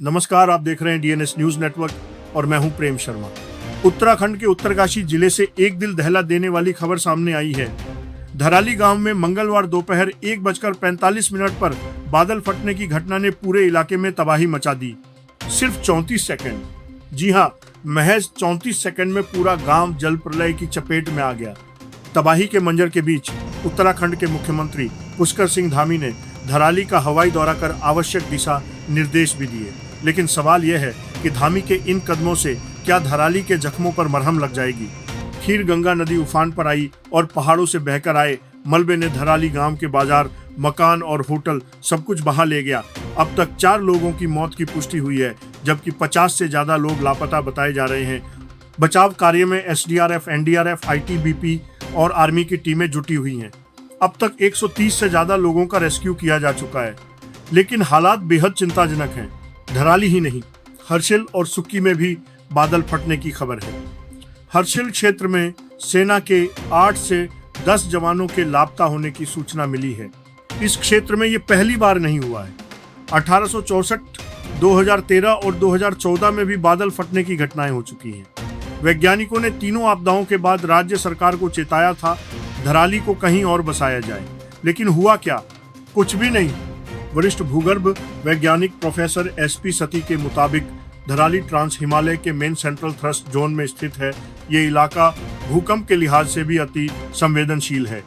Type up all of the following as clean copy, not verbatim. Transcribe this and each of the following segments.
नमस्कार, आप देख रहे हैं डीएनएस न्यूज नेटवर्क और मैं हूं प्रेम शर्मा। उत्तराखंड के उत्तरकाशी जिले से एक दिल दहला देने वाली खबर सामने आई है। धराली गांव में मंगलवार दोपहर 1:45 पर बादल फटने की घटना ने पूरे इलाके में तबाही मचा दी। सिर्फ 34 सेकंड, जी हां, महज 34 सेकंड में पूरा गांव जल प्रलय की चपेट में आ गया। तबाही के मंजर के बीच उत्तराखंड के मुख्यमंत्री पुष्कर सिंह धामी ने धराली का हवाई दौरा कर आवश्यक दिशा निर्देश भी दिए। लेकिन सवाल यह है कि धामी के इन कदमों से क्या धराली के जख्मों पर मरहम लग जाएगी? खीर गंगा नदी उफान पर आई और पहाड़ों से बहकर आए मलबे ने धराली गांव के बाजार, मकान और होटल सब कुछ बहा ले गया। अब तक 4 लोगों की मौत की पुष्टि हुई है, जबकि 50 से ज्यादा लोग लापता बताए जा रहे हैं। बचाव कार्य में एसडीआरएफ, एनडीआरएफ, आईटीबीपी और आर्मी की टीमें जुटी हुई हैं। अब तक 130 से ज्यादा लोगों का रेस्क्यू किया जा चुका है, लेकिन हालात बेहद चिंताजनक हैं। धराली ही नहीं, हर्षिल और सुक्की में भी बादल फटने की खबर है। हर्षिल क्षेत्र में सेना के 8 से 10 जवानों के लापता होने की सूचना मिली है। इस क्षेत्र में ये पहली बार नहीं हुआ है। 1864, 2013 और 2014 में भी बादल फटने की घटनाएं हो चुकी हैं। वैज्ञानिकों ने तीनों आपदाओं के बाद राज्य सरकार को चेताया था धराली को कहीं और बसाया जाए, लेकिन हुआ क्या? कुछ भी नहीं। वरिष्ठ भूगर्भ वैज्ञानिक प्रोफेसर एसपी सती के मुताबिक धराली ट्रांस हिमालय के मेन सेंट्रल थ्रस्ट जोन में स्थित है। ये इलाका भूकंप के लिहाज से भी अति संवेदनशील है।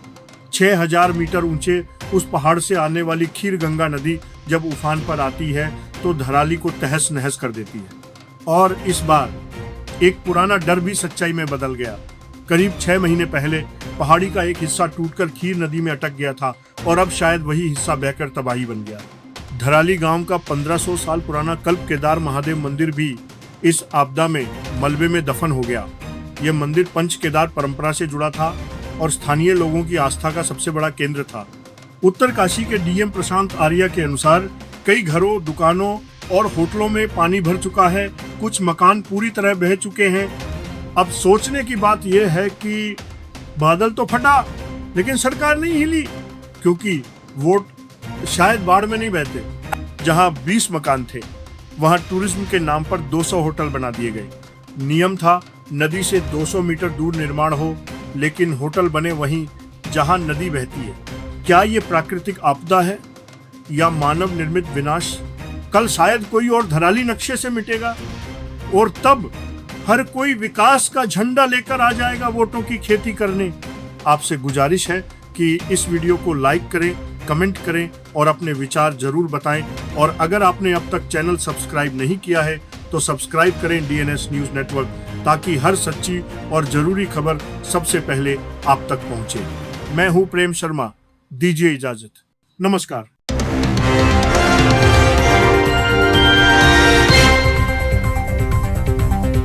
6000 मीटर ऊंचे उस पहाड़ से आने वाली खीर गंगा नदी जब उफान पर आती है तो धराली को तहस नहस कर देती है। और इस बार एक पुराना डर भी सच्चाई में बदल गया। करीब 6 महीने पहले पहाड़ी का एक हिस्सा टूटकर खीर नदी में अटक गया था और अब शायद वही हिस्सा बहकर तबाही बन गया। धराली गांव का 1500 साल पुराना कल्प केदार महादेव मंदिर भी इस आपदा में मलबे में दफन हो गया। यह मंदिर पंच केदार परंपरा से जुड़ा था और स्थानीय लोगों की आस्था का सबसे बड़ा केंद्र था। उत्तरकाशी के डीएम प्रशांत आर्या के अनुसार कई घरों, दुकानों और होटलों में पानी भर चुका है। कुछ मकान पूरी तरह बह चुके हैं। अब सोचने की बात यह है कि बादल तो फटा, लेकिन सरकार नहीं हिली, क्योंकि वोट शायद बाढ़ में नहीं बहते। जहां 20 मकान थे, वहां टूरिज्म के नाम पर 200 होटल बना दिए गए। नियम था नदी से 200 मीटर दूर निर्माण हो, लेकिन होटल बने वहीं जहां नदी बहती है। क्या ये प्राकृतिक आपदा है या मानव निर्मित विनाश? कल शायद कोई और धराली नक्शे से मिटेगा और तब हर कोई विकास का झंडा लेकर आ जाएगा वोटों की खेती करने। आपसे गुजारिश है कि इस वीडियो को लाइक करें, कमेंट करें और अपने विचार जरूर बताएं। और अगर आपने अब तक चैनल सब्सक्राइब नहीं किया है तो सब्सक्राइब करें डीएनएस न्यूज नेटवर्क, ताकि हर सच्ची और जरूरी खबर सबसे पहले आप तक पहुंचे। मैं हूं प्रेम शर्मा, दीजिए इजाजत। नमस्कार।